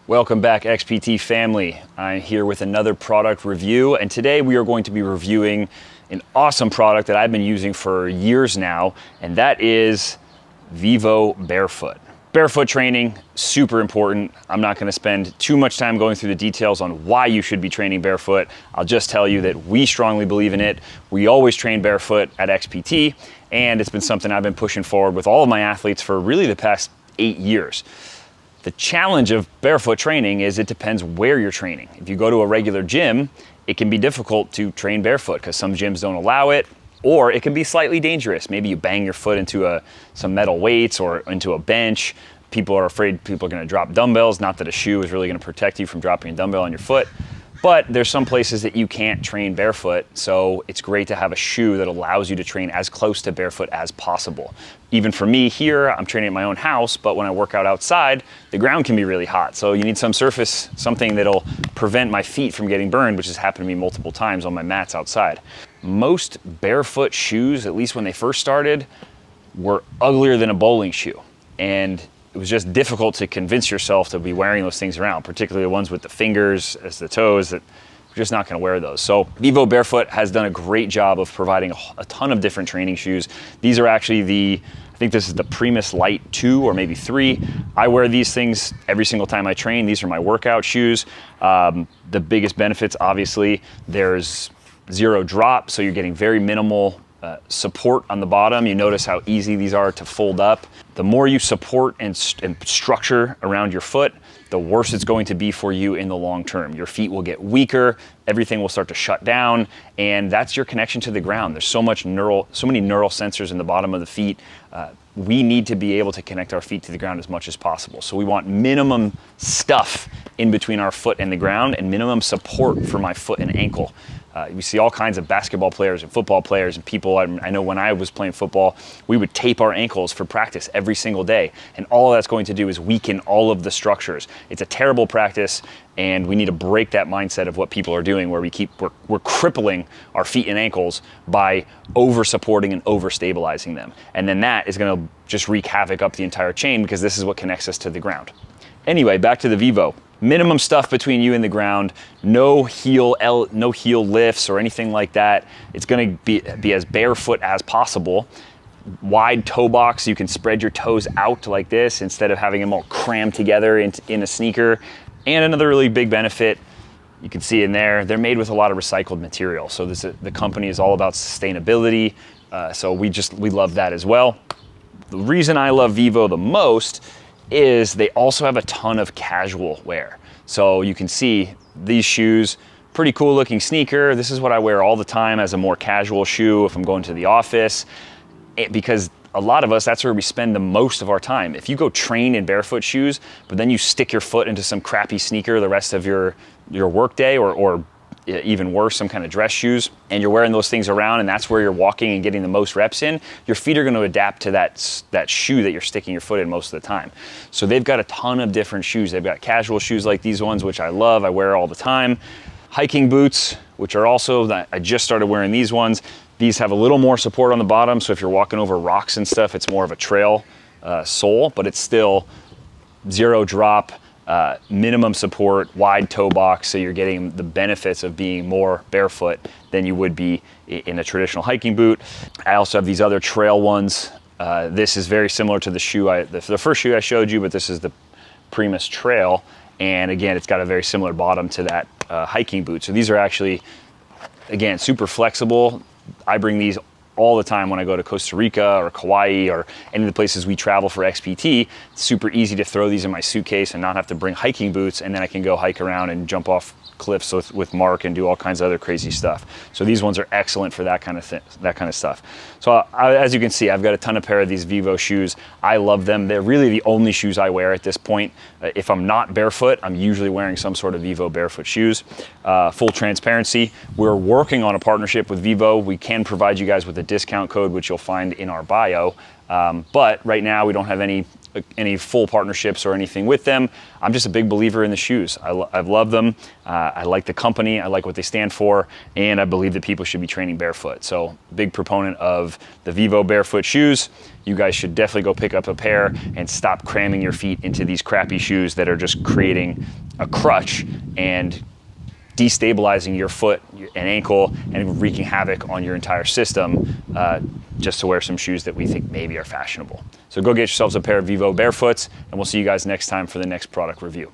Welcome back, XPT family. I'm here with another product review, and today we are going to be reviewing an awesome product that I've been using for years now, and that is Vivo Barefoot. Barefoot training, super important. I'm not gonna spend too much time going through the details on why you should be training barefoot. I'll just tell you that we strongly believe in it. We always train barefoot at XPT, and it's been something I've been pushing forward with all of my athletes for really the past 8 years. The challenge of barefoot training is it depends where you're training. If you go to a regular gym, it can be difficult to train barefoot because some gyms don't allow it, or it can be slightly dangerous. Maybe you bang your foot into some metal weights or into a bench. People are afraid people are gonna drop dumbbells, not that a shoe is really gonna protect you from dropping a dumbbell on your foot. But there's some places that you can't train barefoot, so it's great to have a shoe that allows you to train as close to barefoot as possible. Even for me here, I'm training at my own house, but when I work out outside, the ground can be really hot. So you need some surface, something that'll prevent my feet from getting burned, which has happened to me multiple times on my mats outside. Most barefoot shoes, at least when they first started, were uglier than a bowling shoe. And it was just difficult to convince yourself to be wearing those things around, particularly the ones with the fingers as the toes, that you're just not gonna wear those. So Vivo Barefoot has done a great job of providing a ton of different training shoes. These are actually I think this is the Primus Lite 2 or maybe 3. I wear these things every single time I train. These are my workout shoes. The biggest benefits, obviously, there's zero drop, so you're getting very minimal support on the bottom. You notice how easy these are to fold up. The more you support and structure around your foot, the worse it's going to be for you in the long term. Your feet will get weaker, everything will start to shut down, and that's your connection to the ground. There's so many neural sensors in the bottom of the feet. We need to be able to connect our feet to the ground as much as possible. So we want minimum stuff in between our foot and the ground and minimum support for my foot and ankle. We see all kinds of basketball players and football players and people. I know when I was playing football, we would tape our ankles for practice every single day. And all that's going to do is weaken all of the structures. It's a terrible practice, and we need to break that mindset of what people are doing where we're crippling our feet and ankles by over supporting and over stabilizing them. And then that is gonna just wreak havoc up the entire chain because this is what connects us to the ground. Anyway, back to the Vivo. Minimum stuff between you and the ground, no heel lifts or anything like that. It's gonna be as barefoot as possible. Wide toe box, you can spread your toes out like this instead of having them all crammed together in a sneaker. And another really big benefit, you can see in there, they're made with a lot of recycled material. So the company is all about sustainability. So we love that as well. The reason I love Vivo the most is they also have a ton of casual wear. So you can see these shoes, pretty cool looking sneaker. This is what I wear all the time as a more casual shoe if I'm going to the office, because a lot of us, that's where we spend the most of our time. If you go train in barefoot shoes, but then you stick your foot into some crappy sneaker the rest of your work day, or even worse, some kind of dress shoes, and you're wearing those things around and that's where you're walking and getting the most reps in, your feet are gonna adapt to that shoe that you're sticking your foot in most of the time. So they've got a ton of different shoes. They've got casual shoes like these ones, which I love, I wear all the time. Hiking boots, which are also, I just started wearing these ones. These have a little more support on the bottom, so if you're walking over rocks and stuff, it's more of a trail sole, but it's still zero drop, minimum support, wide toe box, so you're getting the benefits of being more barefoot than you would be in a traditional hiking boot. I also have these other trail ones. This is very similar to the shoe, the first shoe I showed you, but this is the Primus Trail. And again, it's got a very similar bottom to that hiking boot. So these are actually, again, super flexible. I bring these all the time when I go to Costa Rica or Kauai or any of the places we travel for XPT. It's super easy to throw these in my suitcase and not have to bring hiking boots, and then I can go hike around and jump off cliffs with Mark and do all kinds of other crazy stuff. So these ones are excellent for that kind of stuff. So as you can see, I've got a ton of pair of these Vivo shoes. I love them. They're really the only shoes I wear at this point. If I'm not barefoot, I'm usually wearing some sort of Vivo barefoot shoes. Full transparency, we're working on a partnership with Vivo. We can provide you guys with a discount code, which you'll find in our bio. But right now we don't have any any full partnerships or anything with them. I'm just a big believer in the shoes. I've loved them. I like the company. I like what they stand for. And I believe that people should be training barefoot. So big proponent of the Vivo Barefoot shoes. You guys should definitely go pick up a pair and stop cramming your feet into these crappy shoes that are just creating a crutch and destabilizing your foot and ankle and wreaking havoc on your entire system, just to wear some shoes that we think maybe are fashionable. So go get yourselves a pair of Vivo Barefoots, and we'll see you guys next time for the next product review.